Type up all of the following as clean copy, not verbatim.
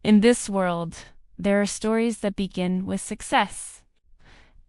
In this world, there are stories that begin with success,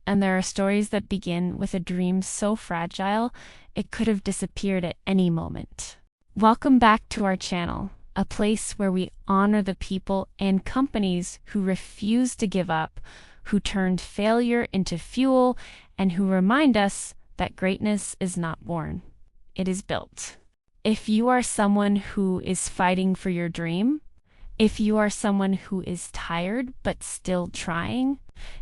and there are stories that begin with a dream so fragile it could have disappeared at any moment. Welcome back to our channel, a place where we honor the people and companies who refuse to give up, who turned failure into fuel, and who remind us that greatness is not born, it is built. If you are someone who is fighting for your dream, if you are someone who is tired but still trying,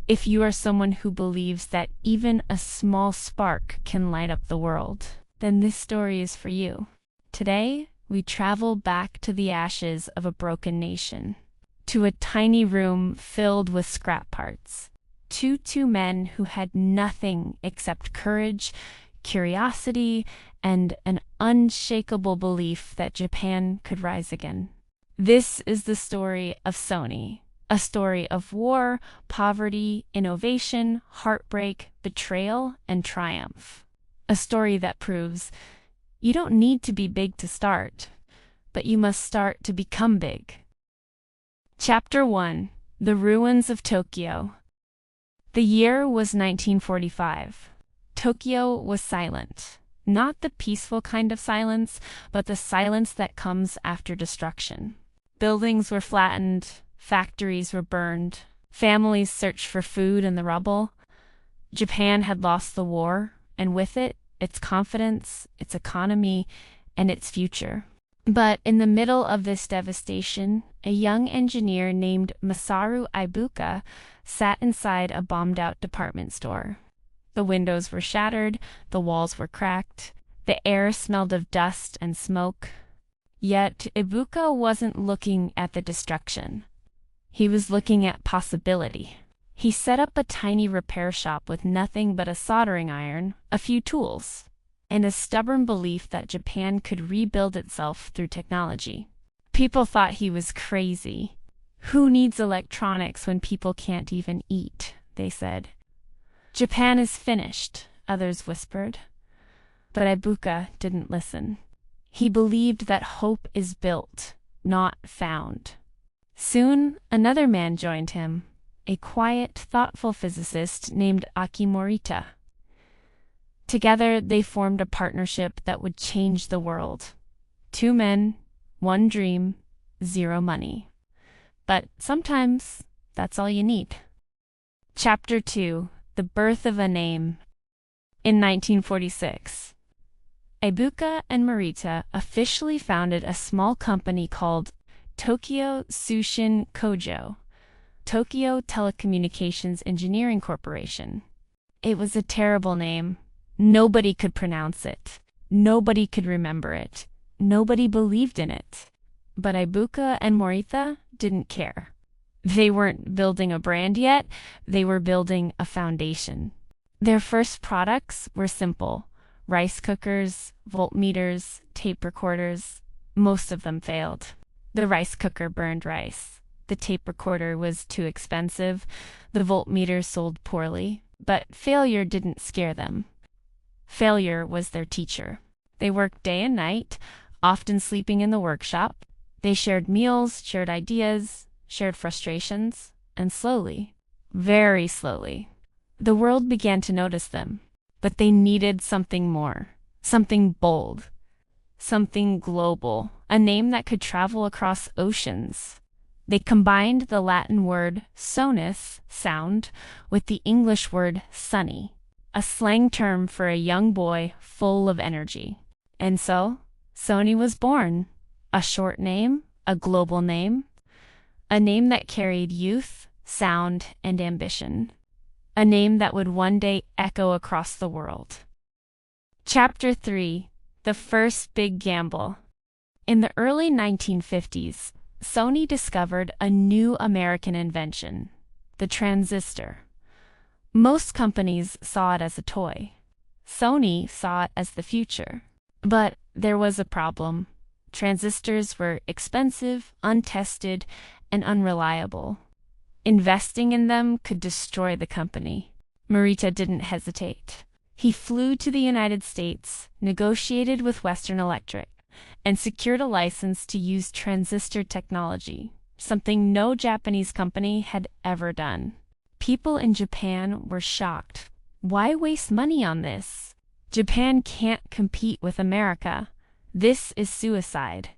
if you are someone who believes that even a small spark can light up the world, then this story is for you. Today, we travel back to the ashes of a broken nation, to a tiny room filled with scrap parts, to two men who had nothing except courage, curiosity, and an unshakable belief that Japan could rise again. This is the story of SONY, a story of war, poverty, innovation, heartbreak, betrayal, and triumph. A story that proves you don't need to be big to start, but you must start to become big. Chapter 1: The Ruins of Tokyo. The year was 1945. Tokyo was silent. Not the peaceful kind of silence, but the silence that comes after destruction. Buildings were flattened, factories were burned, families searched for food in the rubble. Japan had lost the war, and with it, its confidence, its economy, and its future. But in the middle of this devastation, a young engineer named Masaru Ibuka sat inside a bombed-out department store. The windows were shattered, the walls were cracked, the air smelled of dust and smoke. Yet Ibuka wasn't looking at the destruction. He was looking at possibility. He set up a tiny repair shop with nothing but a soldering iron, a few tools, and a stubborn belief that Japan could rebuild itself through technology. People thought he was crazy. Who needs electronics when people can't even eat, they said. Japan is finished, others whispered. But Ibuka didn't listen. He believed that hope is built, not found. Soon, another man joined him, a quiet, thoughtful physicist named Aki Morita. Together, they formed a partnership that would change the world. 2 men, 1 dream, 0 money. But sometimes, that's all you need. Chapter 2: The Birth of a Name. In 1946, Ibuka and Morita officially founded a small company called Tokyo Tsushin Kojo, Tokyo Telecommunications Engineering Corporation. It was a terrible name. Nobody could pronounce it. Nobody could remember it. Nobody believed in it. But Ibuka and Morita didn't care. They weren't building a brand yet, they were building a foundation. Their first products were simple: rice cookers, voltmeters, tape recorders. Most of them failed. The rice cooker burned rice. The tape recorder was too expensive. The voltmeter sold poorly. But failure didn't scare them. Failure was their teacher. They worked day and night, often sleeping in the workshop. They shared meals, shared ideas, shared frustrations, and slowly, very slowly, the world began to notice them. But they needed something more, something bold, something global, a name that could travel across oceans. They combined the Latin word sonus, sound, with the English word sunny, a slang term for a young boy full of energy. And so, SONY was born, a short name, a global name, a name that carried youth, sound, and ambition. A name that would one day echo across the world. Chapter 3: The First Big Gamble. In the early 1950s, SONY discovered a new American invention, the transistor. Most companies saw it as a toy. SONY saw it as the future. But there was a problem. Transistors were expensive, untested, and unreliable. Investing in them could destroy the company. Morita didn't hesitate. He flew to the United States, negotiated with Western Electric, and secured a license to use transistor technology, something no Japanese company had ever done. People in Japan were shocked. Why waste money on this? Japan can't compete with America. This is suicide.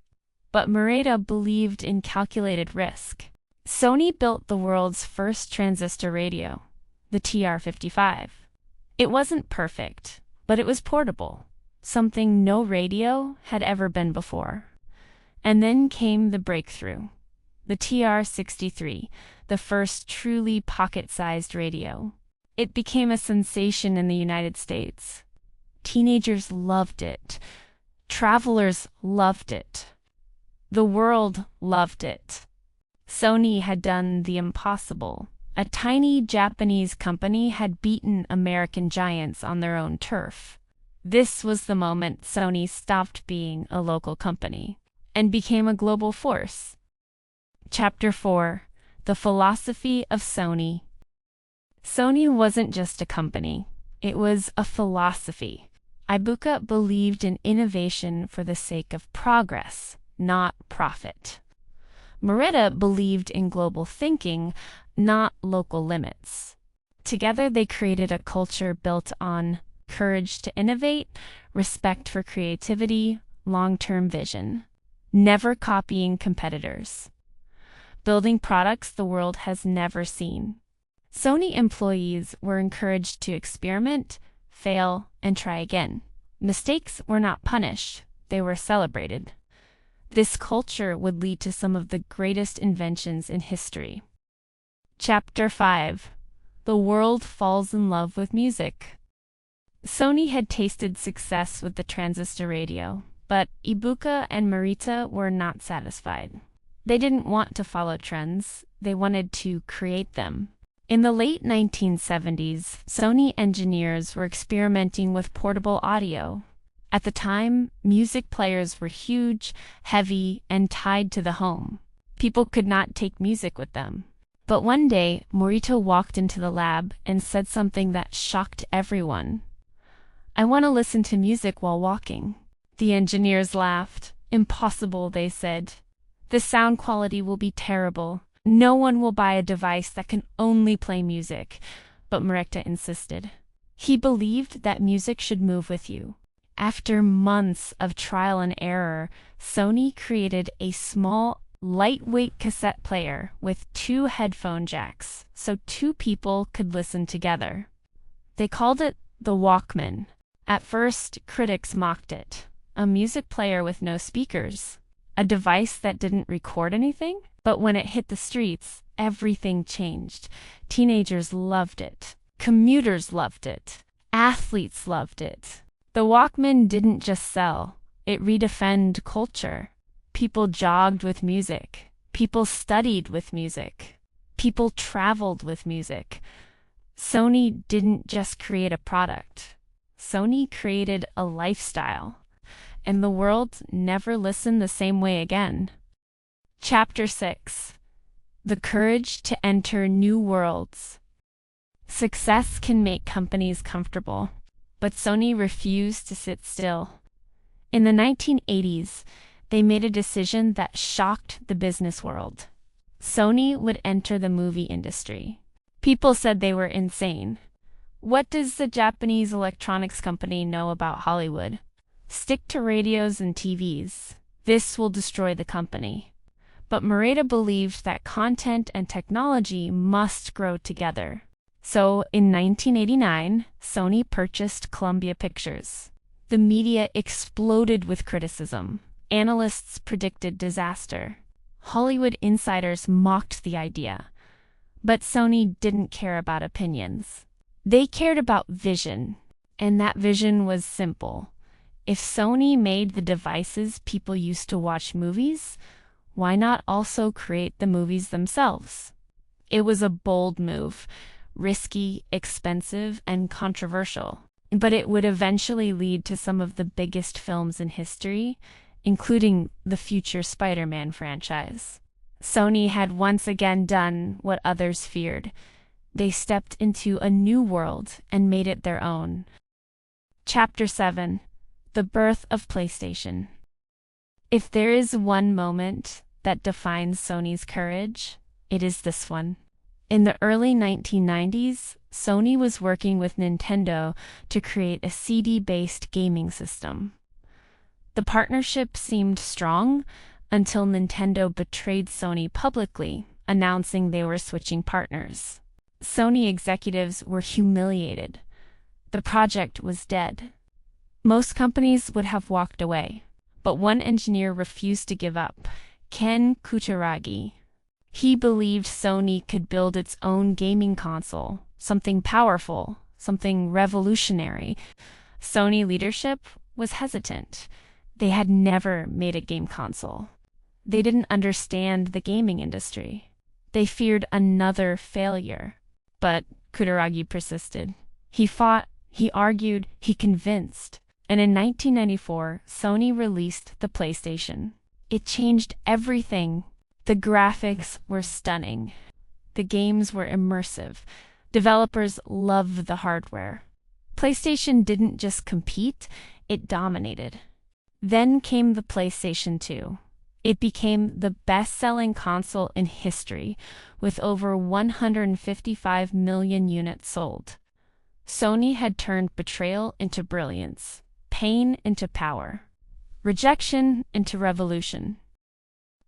But Maeda believed in calculated risk. Sony built the world's first transistor radio, the TR-55. It wasn't perfect, but it was portable, something no radio had ever been before. And then came the breakthrough, the TR-63, the first truly pocket-sized radio. It became a sensation in the United States. Teenagers loved it. Travelers loved it. The world loved it. Sony had done the impossible. A tiny Japanese company had beaten American giants on their own turf. This was the moment Sony stopped being a local company and became a global force. Chapter 4: The Philosophy of Sony. Sony wasn't just a company. It was a philosophy. Ibuka believed in innovation for the sake of progress, not profit. Maeda believed in global thinking, not local limits. Together they created a culture built on courage to innovate, respect for creativity, long-term vision, never copying competitors, building products the world has never seen. Sony employees were encouraged to experiment, fail, and try again. Mistakes were not punished, they were celebrated. This culture would lead to some of the greatest inventions in history. Chapter 5: The World Falls in Love with Music. Sony had tasted success with the transistor radio, but Ibuka and Maeda were not satisfied. They didn't want to follow trends, they wanted to create them. In the late 1970s, Sony engineers were experimenting with portable audio. At the time, music players were huge, heavy, and tied to the home. People could not take music with them. But one day, Morita walked into the lab and said something that shocked everyone. "I want to listen to music while walking." The engineers laughed. "Impossible," they said. "The sound quality will be terrible. No one will buy a device that can only play music." But Maeda insisted. He believed that music should move with you. After months of trial and error, Sony created a small, lightweight cassette player with 2 headphone jacks, so 2 people could listen together. They called it the Walkman. At first, critics mocked it. A music player with no speakers, a device that didn't record anything? But when it hit the streets, everything changed. Teenagers loved it. Commuters loved it. Athletes loved it. The Walkman didn't just sell, it redefined culture. People jogged with music. People studied with music. People traveled with music. Sony didn't just create a product. Sony created a lifestyle. And the world never listened the same way again. Chapter 6: The Courage to Enter New Worlds. Success can make companies comfortable, but Sony refused to sit still. In the 1980s, they made a decision that shocked the business world. Sony would enter the movie industry. People said they were insane. What does the Japanese electronics company know about Hollywood? Stick to radios and TVs. This will destroy the company. But Maeda believed that content and technology must grow together. So, in 1989, Sony purchased Columbia Pictures. The media exploded with criticism. Analysts predicted disaster. Hollywood insiders mocked the idea. But Sony didn't care about opinions. They cared about vision, and that vision was simple. If Sony made the devices people used to watch movies, why not also create the movies themselves? It was a bold move, risky, expensive, and controversial. But it would eventually lead to some of the biggest films in history, including the future Spider-Man franchise. Sony had once again done what others feared. They stepped into a new world and made it their own. Chapter 7: The Birth of PlayStation. If there is one moment that defines Sony's courage? It is this one. In the early 1990s, Sony was working with Nintendo to create a CD-based gaming system. The partnership seemed strong until Nintendo betrayed Sony publicly, announcing they were switching partners. Sony executives were humiliated. The project was dead. Most companies would have walked away, but one engineer refused to give up, Ken Kutaragi. He believed Sony could build its own gaming console, something powerful, something revolutionary. Sony leadership was hesitant. They had never made a game console. They didn't understand the gaming industry. They feared another failure. But Kutaragi persisted. He fought, he argued, he convinced. And in 1994, Sony released the PlayStation. It changed everything. The graphics were stunning. The games were immersive. Developers loved the hardware. PlayStation didn't just compete, it dominated. Then came the PlayStation 2. It became the best-selling console in history, with over 155 million units sold. Sony had turned betrayal into brilliance, pain into power, rejection into revolution.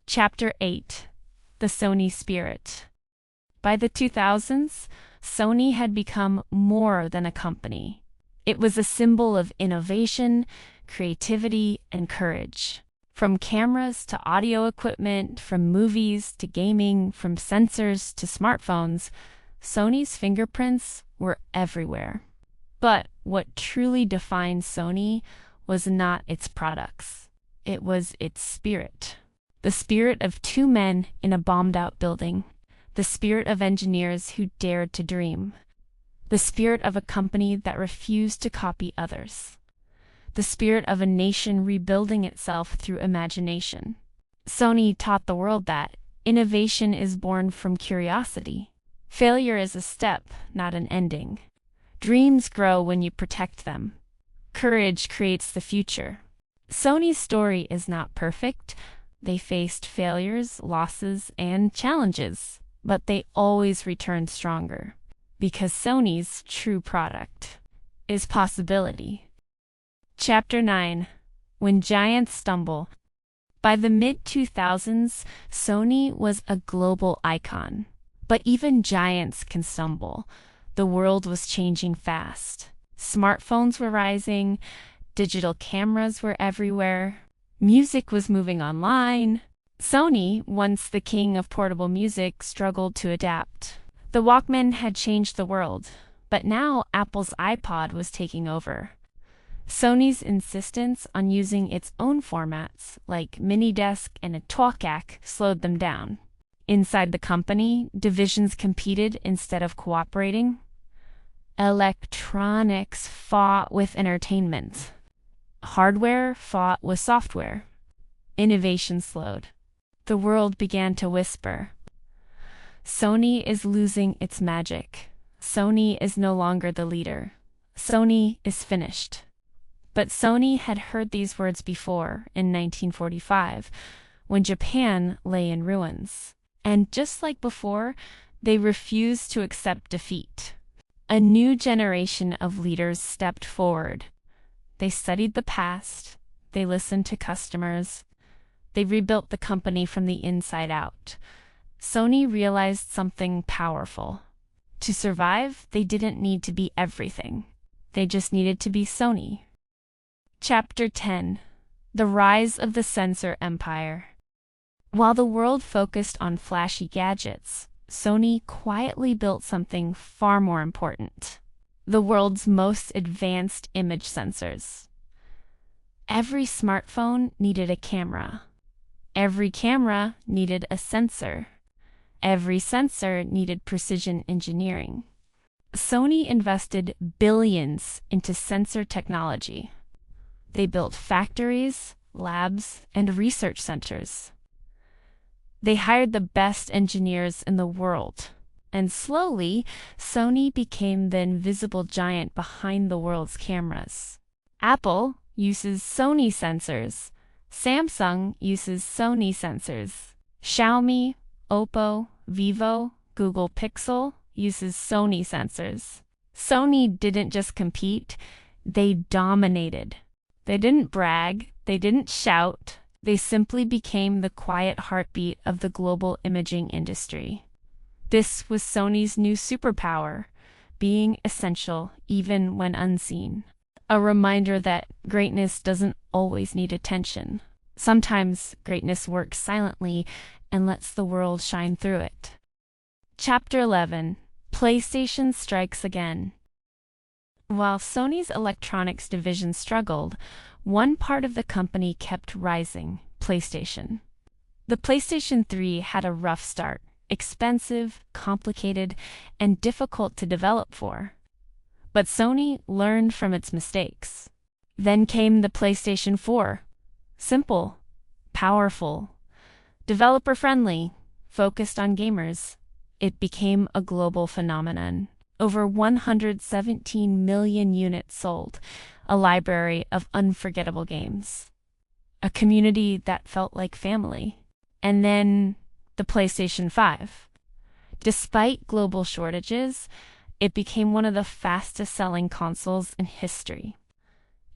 Chapter 8. The Sony Spirit. By the 2000s, Sony had become more than a company. It was a symbol of innovation, creativity, and courage. From cameras to audio equipment, from movies to gaming, from sensors to smartphones, Sony's fingerprints were everywhere. But what truly defined Sony was not its products. It was its spirit. The spirit of two men in a bombed-out building. The spirit of engineers who dared to dream. The spirit of a company that refused to copy others. The spirit of a nation rebuilding itself through imagination. Sony taught the world that innovation is born from curiosity. Failure is a step, not an ending. Dreams grow when you protect them. Courage creates the future. Sony's story is not perfect. They faced failures, losses, and challenges, but they always returned stronger. Because Sony's true product is possibility. Chapter 9. When Giants Stumble. By the mid-2000s, Sony was a global icon. But even giants can stumble. The world was changing fast. Smartphones were rising. Digital cameras were everywhere. Music was moving online. Sony, once the king of portable music, struggled to adapt. The Walkman had changed the world, but now Apple's iPod was taking over. Sony's insistence on using its own formats, like Minidisc and a Talkac, slowed them down. Inside the company, divisions competed instead of cooperating. Electronics fought with entertainment. Hardware fought with software. Innovation slowed. The world began to whisper. Sony is losing its magic. Sony is no longer the leader. Sony is finished. But Sony had heard these words before, in 1945, when Japan lay in ruins. And just like before, they refused to accept defeat. A new generation of leaders stepped forward. They studied the past. They listened to customers. They rebuilt the company from the inside out. Sony realized something powerful. To survive, they didn't need to be everything. They just needed to be Sony. Chapter 10. The Rise of the Sensor Empire. While the world focused on flashy gadgets, Sony quietly built something far more important. The world's most advanced image sensors. Every smartphone needed a camera. Every camera needed a sensor. Every sensor needed precision engineering. Sony invested billions into sensor technology. They built factories, labs, and research centers. They hired the best engineers in the world. And slowly, Sony became the invisible giant behind the world's cameras. Apple uses Sony sensors. Samsung uses Sony sensors. Xiaomi, Oppo, Vivo, Google Pixel uses Sony sensors. Sony didn't just compete, they dominated. They didn't brag, they didn't shout, they simply became the quiet heartbeat of the global imaging industry. This was Sony's new superpower, being essential even when unseen. A reminder that greatness doesn't always need attention. Sometimes greatness works silently and lets the world shine through it. Chapter 11. PlayStation Strikes Again. While Sony's electronics division struggled, one part of the company kept rising: PlayStation. The PlayStation 3 had a rough start, expensive, complicated, and difficult to develop for. But Sony learned from its mistakes. Then came the PlayStation 4. Simple, powerful, developer-friendly, focused on gamers. It became a global phenomenon. Over 117 million units sold, a library of unforgettable games, a community that felt like family. And then the PlayStation 5. Despite global shortages, it became one of the fastest-selling consoles in history.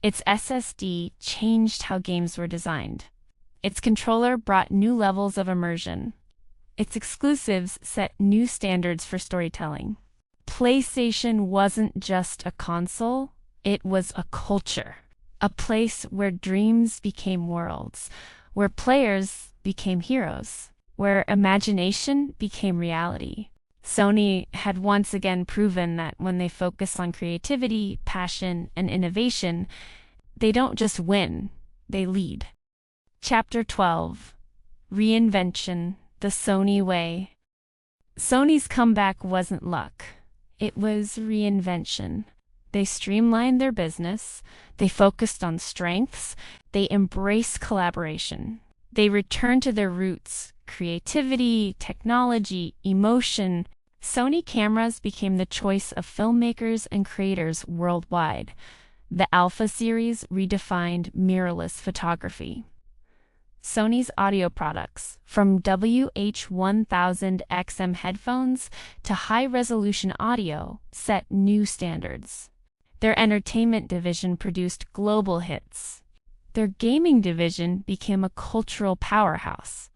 Its SSD changed how games were designed. Its controller brought new levels of immersion. Its exclusives set new standards for storytelling. PlayStation wasn't just a console, it was a culture. A place where dreams became worlds, where players became heroes, where imagination became reality. Sony had once again proven that when they focus on creativity, passion, and innovation, they don't just win, they lead. Chapter 12. Reinvention, the Sony Way. Sony's comeback wasn't luck. It was reinvention. They streamlined their business, they focused on strengths, they embraced collaboration. They returned to their roots: creativity, technology, emotion. Sony cameras became the choice of filmmakers and creators worldwide. The Alpha series redefined mirrorless photography. Sony's audio products, from WH-1000XM headphones to high-resolution audio, set new standards. Their entertainment division produced global hits. Their gaming division became a cultural powerhouse.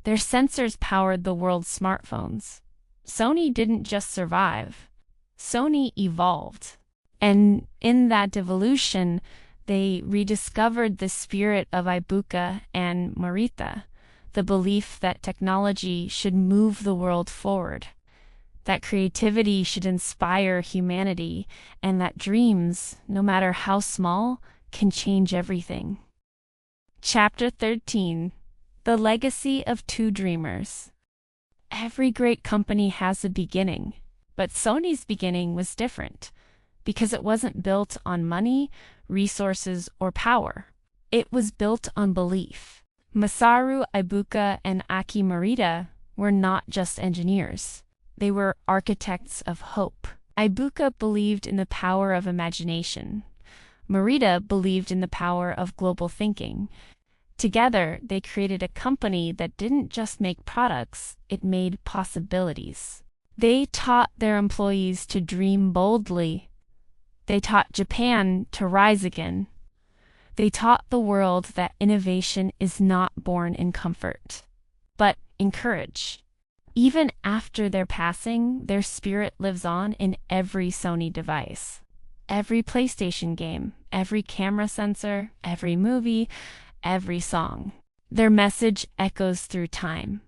Their sensors powered the world's smartphones. Sony didn't just survive. Sony evolved. And in that evolution, they rediscovered the spirit of Ibuka and Marita, the belief that technology should move the world forward, that creativity should inspire humanity, and that dreams, no matter how small, can change everything. Chapter 13. The Legacy of Two Dreamers. Every great company has a beginning, but Sony's beginning was different, because it wasn't built on money, resources, or power. It was built on belief. Masaru Ibuka and Aki Morita were not just engineers. They were architects of hope. Ibuka believed in the power of imagination. Morita believed in the power of global thinking. Together, they created a company that didn't just make products, it made possibilities. They taught their employees to dream boldly. They taught Japan to rise again. They taught the world that innovation is not born in comfort, but in courage. Even after their passing, their spirit lives on in every Sony device. Every PlayStation game, every camera sensor, every movie, every song. Their message echoes through time.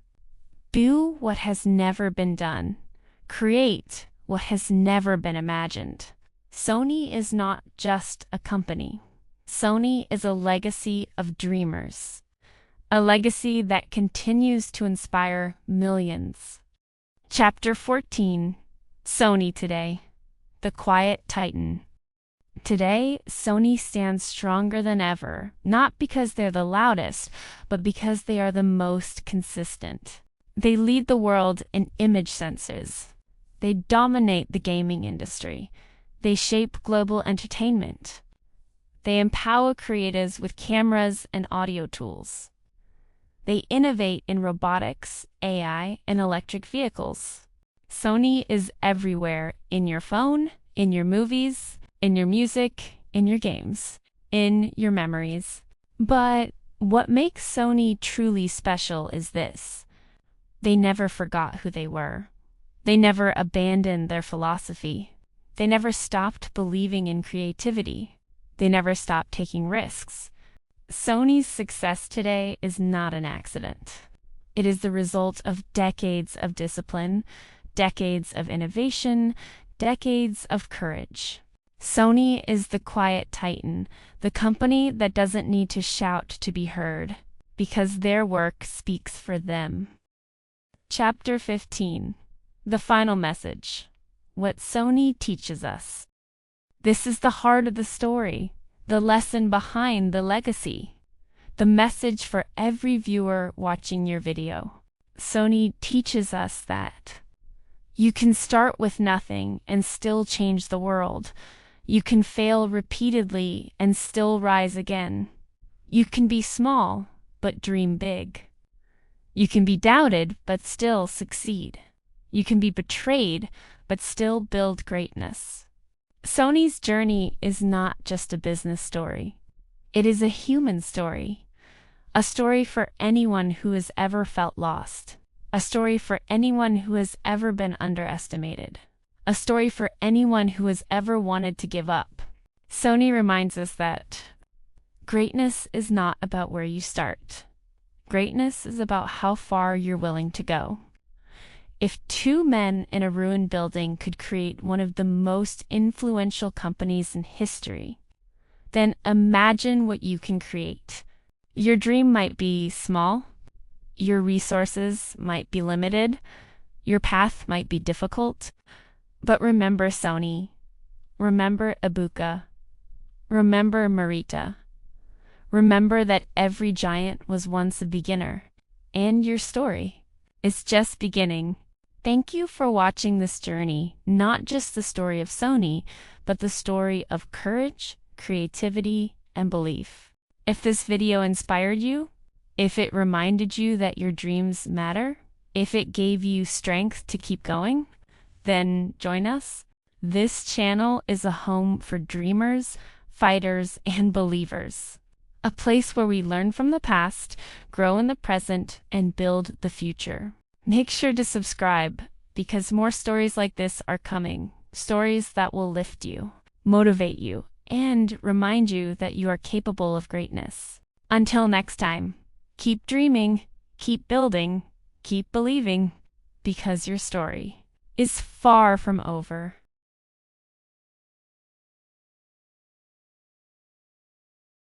Do what has never been done. Create what has never been imagined. Sony is not just a company. Sony is a legacy of dreamers. A legacy that continues to inspire millions. Chapter 14. Sony Today. The Quiet Titan. Today, Sony stands stronger than ever, not because they're the loudest, but because they are the most consistent. They lead the world in image sensors. They dominate the gaming industry. They shape global entertainment. They empower creators with cameras and audio tools. They innovate in robotics, AI, and electric vehicles. Sony is everywhere, in your phone, in your movies, in your music, in your games, in your memories. But what makes Sony truly special is this: they never forgot who they were. They never abandoned their philosophy. They never stopped believing in creativity. They never stopped taking risks. Sony's success today is not an accident. It is the result of decades of discipline, decades of innovation, decades of courage. Sony is the quiet titan, the company that doesn't need to shout to be heard, because their work speaks for them. Chapter 15. The final message. What Sony teaches us. This is the heart of the story, the lesson behind the legacy, the message for every viewer watching your video. Sony teaches us that you can start with nothing and still change the world. You can fail repeatedly and still rise again. You can be small, but dream big. You can be doubted, but still succeed. You can be betrayed, but still build greatness. Sony's journey is not just a business story. It is a human story. A story for anyone who has ever felt lost. A story for anyone who has ever been underestimated. A story for anyone who has ever wanted to give up. Sony reminds us that greatness is not about where you start. Greatness is about how far you're willing to go. If two men in a ruined building could create one of the most influential companies in history, then imagine what you can create. Your dream might be small. Your resources might be limited. Your path might be difficult. But remember Sony. Remember Ibuka. Remember Marita. Remember that every giant was once a beginner. And your story is just beginning. Thank you for watching this journey, not just the story of Sony, but the story of courage, creativity, and belief. If this video inspired you, if it reminded you that your dreams matter, if it gave you strength to keep going, then join us. This channel is a home for dreamers, fighters, and believers. A place where we learn from the past, grow in the present, and build the future. Make sure to subscribe, because more stories like this are coming. Stories that will lift you, motivate you, and remind you that you are capable of greatness. Until next time, keep dreaming, keep building, keep believing, because your story is far from over.